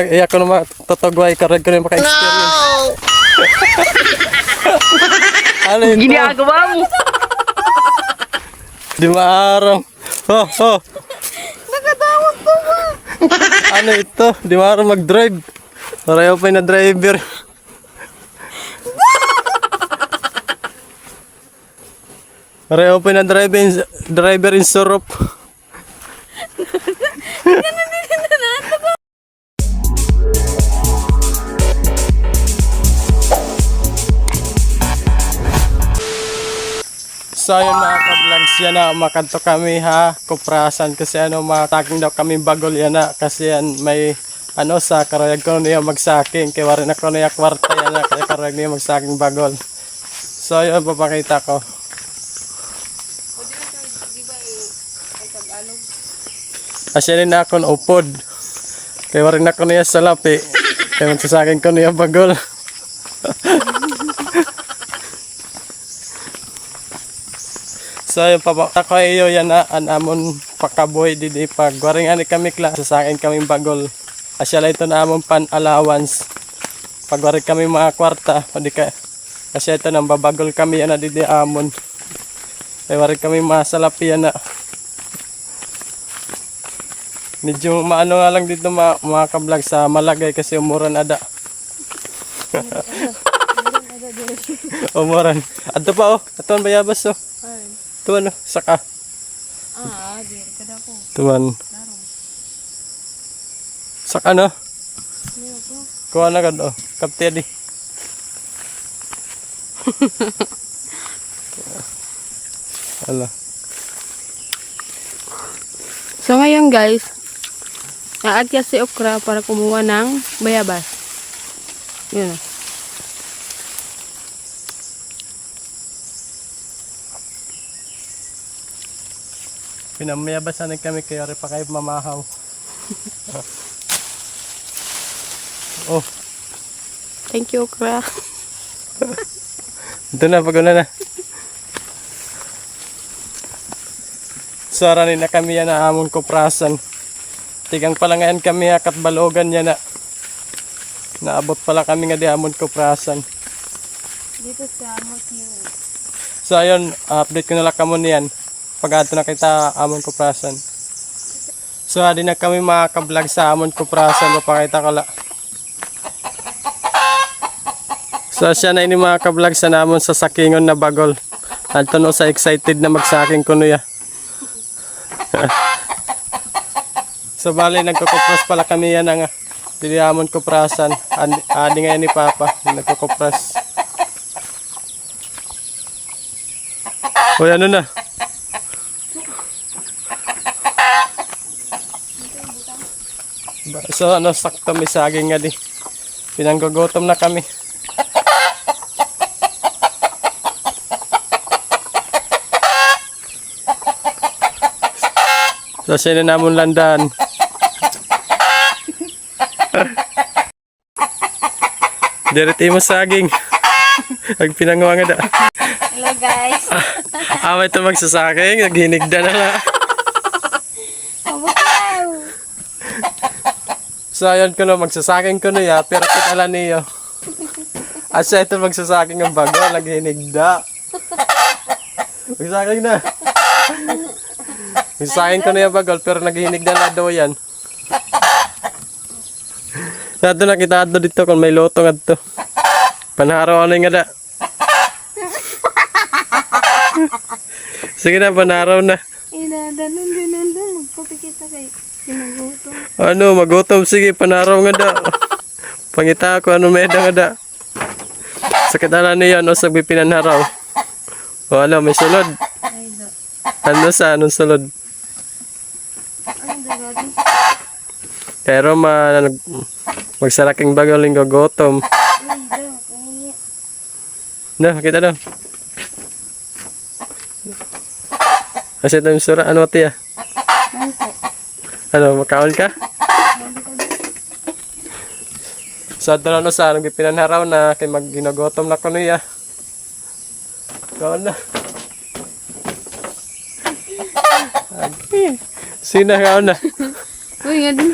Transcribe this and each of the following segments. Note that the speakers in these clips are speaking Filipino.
Iya ko naman tutugway karag ko na maka-experience. No! Ano ito? Ginagawa mo. Di maarang. Oh, oh. Nakatawag ko ba? Ano ito? Di maarang mag-drive. Pareho pa na driver. Pareho pa na driver in Sorop. So yun mga ka-vlogs, yan na makanto kami ha, kuprasan kasi ano mataking daw kami bagol yan na kasi yan may ano sa karayag ko niya magsaking kaya warin ako niya kwarta yan na kaya karayag niya magsaking bagol. So yun papakita ko. Asya rin na akong upod kaya warin ako niya sa lapi kaya magsasaking ko niya bagol. So yung papakita ko iyo yan na amon pakaboy didi pag waring ani kami klas sa akin kami bagol. Asya lang ito na amon pan allowance. Pag waring kami mga kwarta, pwede ka. Asya ito nang babagol kami yan na didi amon. Kaya waring kami masalapi yan na. Medyo maano nga lang dito mga ka-vlog sa Malagay kasi umuran ada. Umuran. Ato pa oh, aton bayabas oh. Tuan saka. Di kada ko. Tuan. Saka no. Kuha na kad oh. Kapte di. Ala. So ngayon guys, aatya si okra para kumuha ng bayabas. Yun. Pinamayabasan kami kaya rin pa kayo mamahaw. Oh. Thank you okra. Ito na, pag-una na. Saranin na kami yan na amon kuprasan. Tigang pala ngayon kami akat balogan yan na. Naabot pala kami nga di amon kuprasan. Dito sa Matthew. So ayun, update ko na lang kamo niyan. Pag ato na kita amon kuprasan. So adi na kami makaka-vlog sa amon kuprasan. Mapakita ko la. So siya na ini mga ka-vlog sa namon sa sakingon na bagol. Alto no sa excited na magsaking kuno ya. So bali nagkukupras pala kami yan nga. Dili amon kuprasan. Adi nga ni Papa nagkukupras. O ano na? So ano sakto may saging nga di. Pinanggugutom na kami. So sino namon landan. Direti mo saging. Ag pinanguha nga da. Hello guys. Away ito magsasaking, naghinigda na na. So ayun ko na, magsasaking ko na ya, pero kitala niyo. Asya ito magsasaking ang bago, naghinigda. Magsasaking na. Magsasaking ko na yung bagol, pero naghinigda na daw yan. Sato na kita ato dito kung may lotong ato. Panaraw ano yung nga da. Sige na, panaraw na. Inandan. Magpapikita kayo. Sinagutom. Ano, magutom. Sige, panaraw nga da. Pangita ako, ano meda nga da. Sakit ala niya, ano, sabi pinanaraw. O, ano, may sulod. Ay, da. Ano sa, anong sulod? Ay, da, gagi. Pero, magsaraking bago linggo gutom. Ay, da. Ay, Na, kita daw. Kasi ito yung sura. Ano, tiya? Ano, makaon ka? So, ito na no, sa anong pinanaraw na kay mag-ginagotom na ko niya. Kaon na. Sina kaon na. Uy, nga din.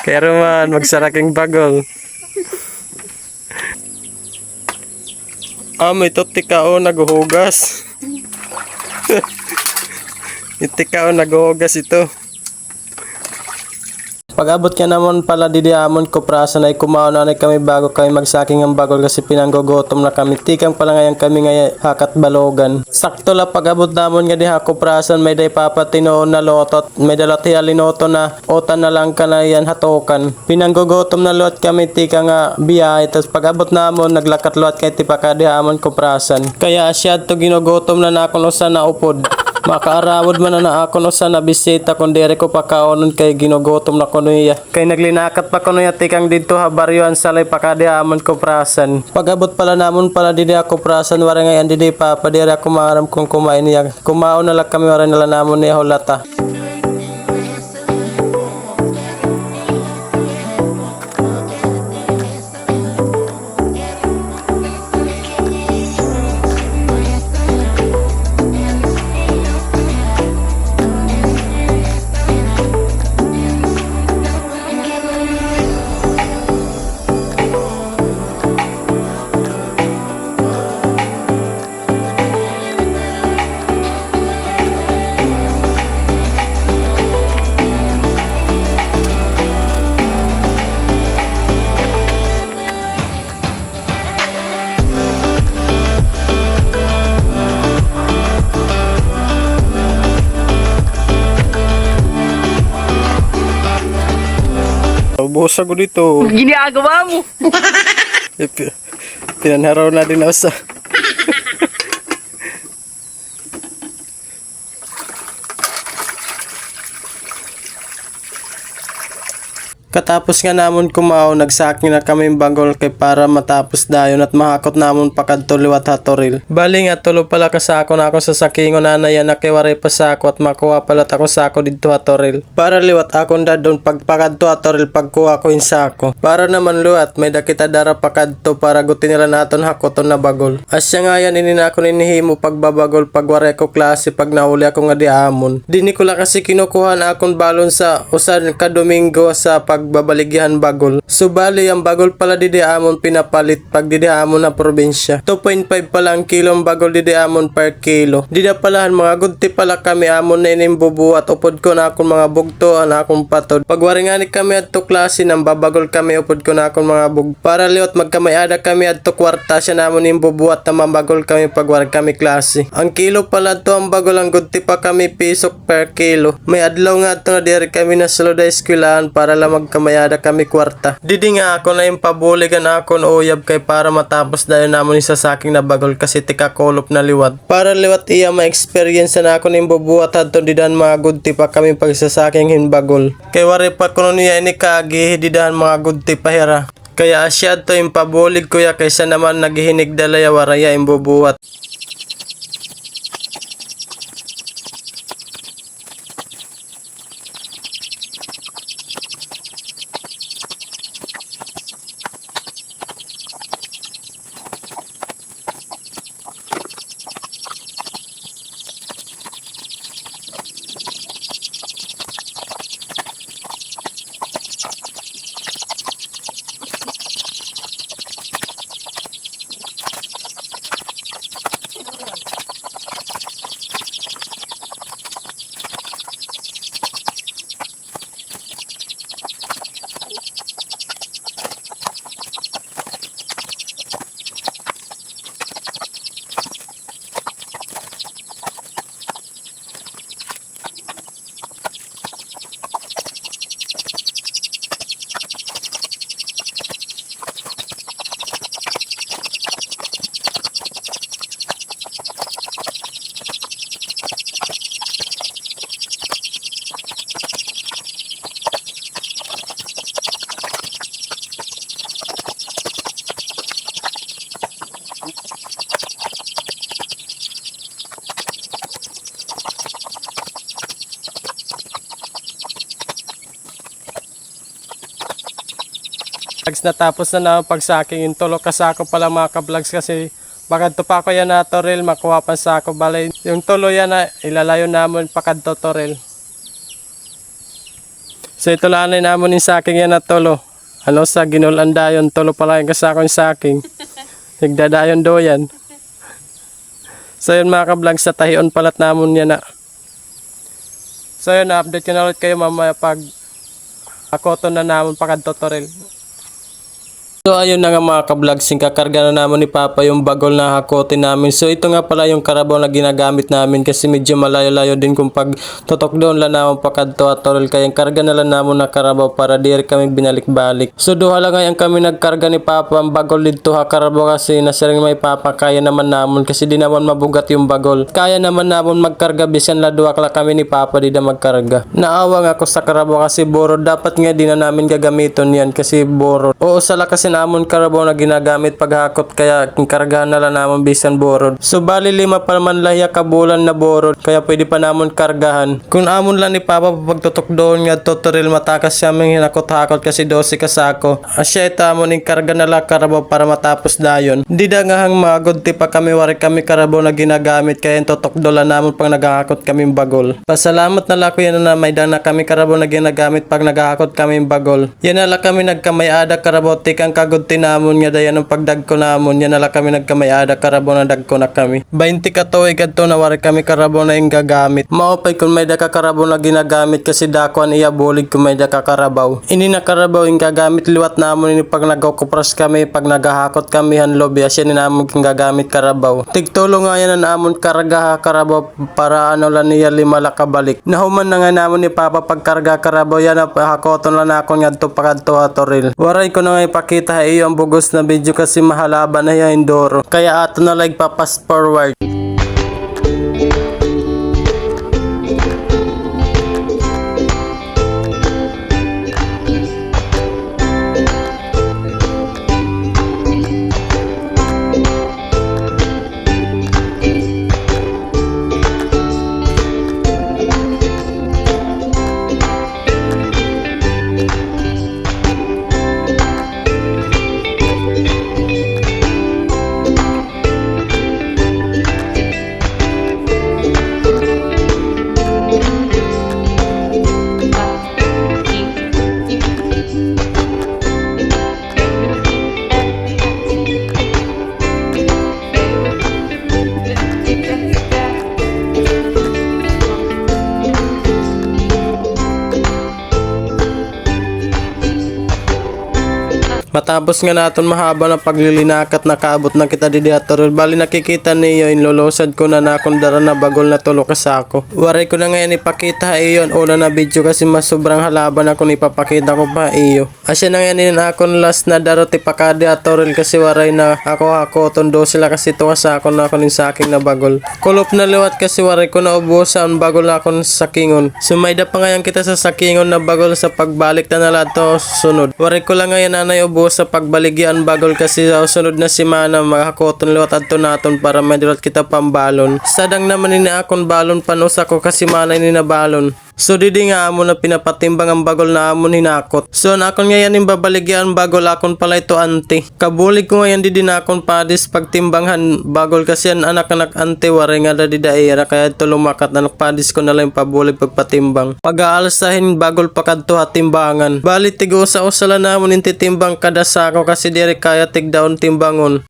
Kaya Roman, magsaraking bagol. May tikao naghuhugas. Yung tikao naghuhugas ito. Pag-abot ka naman pala didiamon ko prasan ay kumaon na kami bago kami magsaking ang bagol kasi pinanggogotom na kami. Tikang pala ngayon kami ngayon hakat balogan. Sakto la pag-abot namon nga diha ko prasan may day papatinoon na lotot. May dalati alinoto na otan na lang ka na yan hatokan. Pinanggogotom na lot kami tika nga biyahe. Tapos pag-abot namon naglakat lot kay tipaka dihamon ko prasan. Kaya siya to ginugotom na nakon sa naupod. Makaarawod man na ako no sa nabisita kung dire ko pakaonon kay ginugotom na kunuya. Kay naglinakat pa kunuya tikang dito ha baryoan salay pakadiamon ko prasan. Pag-abot pala namon pala didi ako prasan wala ngayon didi pa dire ako maram kung kumain niya. Kumaon na lang kami wala nala namon niya hulata. Ubos ako dito. Ginagawa mo. Pinanaraw na din ako sa... Katapos nga namon kumao, nagsaking na kami bagol kay para matapos dayon at mahakot namon pakadto liwat hatoril. Bali nga tulo pala kasako na ako sa sakingon na yan na kay waray pa sako at makuha pala ako sako dito hatoril. Para liwat akong dadon pagpakadto hatoril pagkuha ko in sako. Para naman luwat may dakita dara pakadto para gutin nila naton hakoton na bagol. Asya nga yan inina ako ninihimo pagbabagol pag waray ko klase pag nauli ako nga di amon. Dini ko lang kasi kinukuha na akong balon sa usan ka Domingo sa pagbabaligyan bagol. So bali ang bagol pala didi amon pinapalit pag didi amon na probinsya. 2.5 pala ang kilong bagol didi amon per kilo. Didi pala mga gudti pala kami amon na inimbubuhat upod ko na akong mga bugto na akong patod. Pag waringani kami adto klase nang babagol kami upod ko na akong mga bug. Para liot magkamayada kami adto kwarta siya namon imbubuhat na mabagol kami pag waring kami klase. Ang kilo pala to ang bagol ang gudti pa kami pisok per kilo. May adlaw nga to na diri kami na sulod eskwelahan para lang magkamayada kami kwarta. Didi nga ako na yung pabuligan ako na uyab kay para matapos dahil namon isa sa aking nabagol kasi tika kolop na liwat. Para liwat iya ma-experience na ako ng bubuhat adto didan mga gudti pa kami pagsasaking hinbagol. Kay wari pa kuno niya ini kagi didan mga gudti pa hera. Kaya asya to yung pabulig kuya kaysa naman naghihinig dalaya waraya yung bubuhat. Natapos na naman pagsaking yung tulo kasako pala mga kablogs kasi bakad to pa ko yan na toril makuha pa sa ako balay yung tulo yan na ilalayo namon pakad to toril. So ito lang namon yung saking yan na tolo. Ano sa ginulan dayon, tolo pala yung kasako yung saking. Nagdadayon do yan. So yun mga kablog, sa tahion palat namon yan na. So yun, update ko na ulit kayo mamaya pag akoton na namon pagka-tutorial. So ayun na nga mga kablog, kakarga na naman ni Papa yung bagol na hakotin namin. So ito nga pala yung karabaw na ginagamit namin kasi medyo malayo-layo din kung pag tutok doon lang naman pagka-tutorial. Kaya karga na lang naman na karabaw para di kami binalik-balik. So duha lang ngayon kami nagkarga ni Papa ang bagol dito ha karabaw kasi nasiring may Papa kaya naman namon kasi di naman mabugat yung bagol. Kaya naman namon magkarga bisan la duha la kami ni Papa di na magkarga. Naawa nga ako sa karabaw kasi borod. Dapat nga di na namin gagamiton yan kasi borod. Oo sala kasi namon karabaw na ginagamit paghakot kaya kargahan na lang namon bisan borod. So bali 5 pa man lahiya kabulan na borod kaya pwede pa namon kargahan. Kung amon lang ni Papa pagtutok doon nga tutorial matakas siya ming hinakot-hakot kasi 12 kasako. Asya ita amon ning karga na lang karabaw para matapos dayon. Di da nga hang magudti pa kami wari kami karabaw na ginagamit kaya tutok doon lang namon pag naghahakot kami bagol. Pasalamat na lang ko yan na may dana kami karabaw na ginagamit pag naghahakot kami bagol. Yan na lang kami nagkamay-ada karabaw tikang kagudti namon nga dayan ang pagdagko namon yan nala kami nagkamay-ada karabaw na dagko na kami 20 katuig adto na wari kami karabaw na yung gagamit maopay kung may daka karabaw na ginagamit kasi dakuan iya bulig kung may daka karabaw ini na karabaw yung gagamit liwat namon ini pag nagkukupras kami pag naghahakot kami hanlobi asya ni namon yung gagamit karabaw tigtulo nga yan na namon karga karabaw para ano lang niya 5 la kabalik nahuman na nga namon ni Papa pagkarga karabaw yan na hakoton lang ako nga adto pagadto atoril waray ko na nga ipakita iyo ang bugos na video kasi mahalaban na yung Indoro. Kaya ato na like papas forward. Matapos nga naton mahaba na paglilinakat nakaabot na kita di atoril bali nakikita niyo inlolosad ko na nakon dara na bagol na tulo kasako. Waray ko na ngayon ipakita iyon una na video kasi mas sobrang halaban ako ipapakita ko pa iyo. Asya na ngayon akon last na darot ipakadi atoril kasi waray na ako tondo sila kasi tuwa sa ako na ako ning saking na bagol. Kulop na liwat kasi waray ko na ubusan bagol na akon sakingon. Sumayda pa ngayon kita sa sakingon na bagol sa pagbalik na nalato sunod. Waray ko lang ngayon nanay ubusan sa pagbaligyan bagol kasi sa sunod na semana maghakoton liwat adto naton para madulot kita pambalon. Sadang naman ini akon balon panusa ko kasi manay ni na balon. So didi nga amo na pinapatimbang ang bagol na amon hinakot. So nakon ngayon yung babaligyan bagol akon pala ito anti. Kabulig ko ngayon didi na akon padis pagtimbanghan bagol kasi ang anak-anak anti waray nga dadi daera kaya ito lumakat na padis ko na lang pabulig pagpatimbang. Pag-aalsahin bagol pakadto timbangan. Bali tigo sa usala namon intitimbang kada sako kasi diri kaya tigdaon timbangon.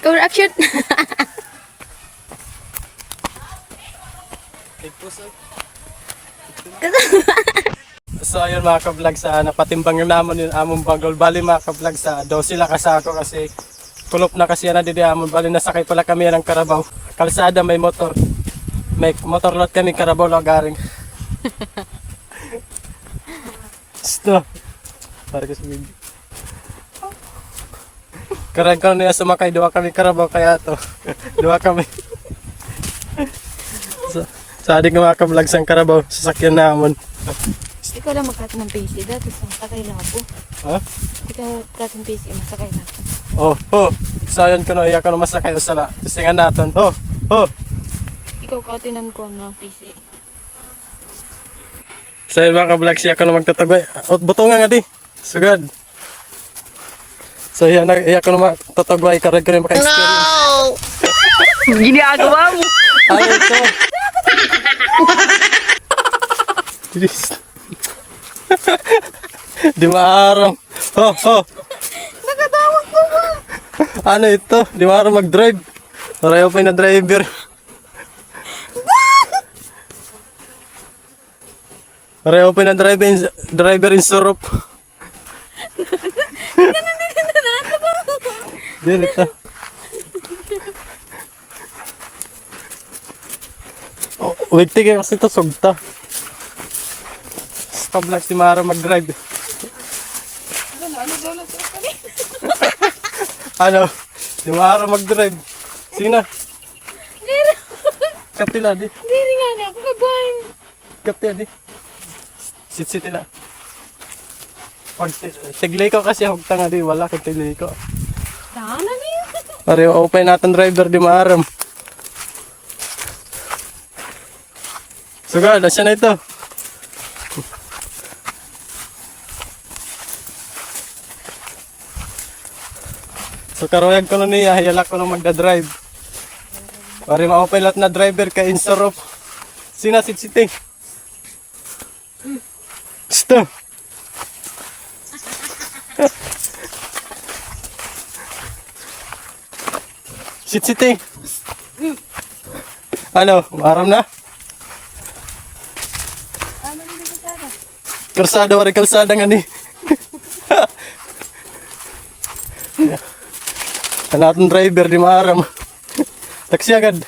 Cover action. So ayun mga ka-vlog sa napatimbang namon yung among bagol bali mga ka-vlog sa 12 la kasako kasi kulop na kasi yan na didi amon bali nasakay pala kami ng karabaw kalsada may motor lot kami karabaw lagaring. Stop. Para kasi video. Karang niya sumakay, 2 kami karabaw kaya to. 2 kami. Sa adik nga mga kablog sang Karabaw, sasakyan namon. Ikaw lang magkat ng PC dati. Masakay lang ako. Ha? Ikaw magkat ng PC. Masakay lang ako. Oh. Sayon ko na, iya ko na masakay usala. Tisingan natin. Oh. Ikaw kautinan ko ng PC. Sayon mga kablog, siya ko na magtatagway. Butungan nga di. Sugad. So yan, iya ko na magtatagway. Karag ko na maka-experience. Ginagawa mo. Ano ito? Jeez. Di maarang. Nakatawag ko ba? Ano ito? Di maarang mag-drive. Pareho pa yung na driver. Pareho pa yung na driver in Sorop. Dito. Wait, tigil kasi ito sugta. Stop lang si Mara mag-drive. Ano? Si Mara mag-drive. Sina? Kapila di. Hindi nga na ako kabahan. Kapila di. Sit-sit na. Pag tiglay ko kasi hugta nga di. Wala kang tiglay ko. Sana niyo. Pareho open natin driver di maaram. Sugad, asya na ito. So karoyag ko na niya, hayalak ko na magda-drive. Pari ma-open lahat na driver ka Insorop. Sina sit-sitting. Gusto. Sit-sitting. Ano, maaram na? Kalsada, wari kalsada nga ni. Kanatong driver, di maaram. Taksi agad.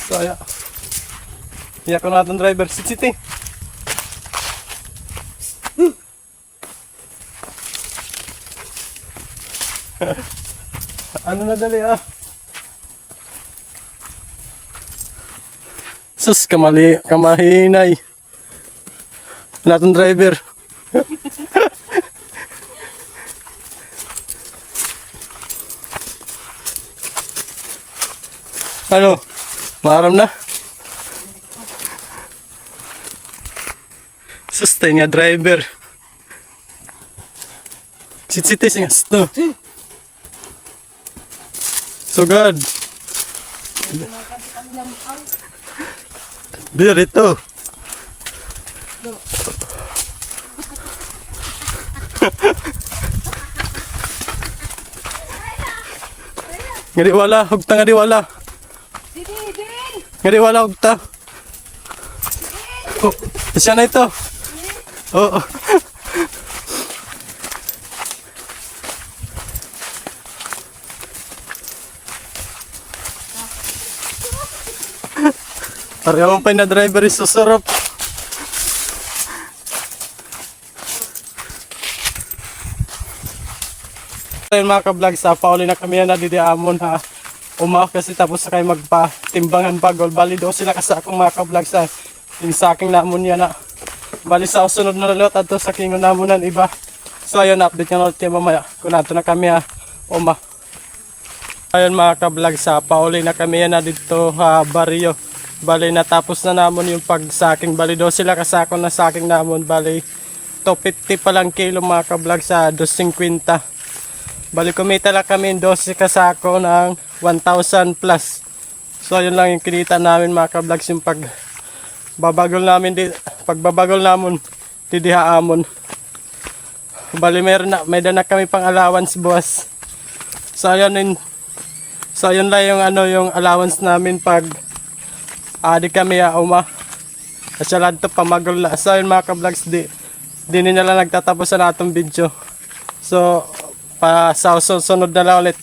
So, ya. Iya ko natong driver. Sit-sitting. Ano na dali ah? Sus, kamahinay. Natong driver. Ano? Maaram na? Sustain nga driver. Sit-siti siya. Sto. So good. Biar itu. Ngadi wala, hugta ngadi wala. Ngadi wala hugta. Oh, siya na ito. Oh. Pareho pa na driver is susarap. Ayun mga ka-vlog, sa pauli na kami na didiamon ha. Umaw kasi tapos na kayo magpa-timbangan bagol. Bali daw sila kasi akong mga ka-vlog sa insaking namon yan na. Bali sa sunod na lalot at sa kingon namon ng iba. So ayun, update nga natin mamaya. Kung nato na kami ha, umaw. Ayun mga ka-vlog, sa pauli na kami na dito ha, Barrio. Bali natapos na namon yung pagsaking. Bali daw sila kasakon na saking namon. Bali 250 pa lang kilo mga ka-vlog sa 250. Bali kumita lang kami 12 kasako ng 1,000 plus. So yun lang yung kinita namin mga ka-vlogs, yung pagbabagol namin didihaamon. Bali may dana kami pang allowance boss. So yun lang yung yung allowance namin pag di kami uma. Kasi lang ito pamagol na. So yun mga ka-vlogs, di nila nagtatapos na natong video. So pa sa sunod na lang ulit.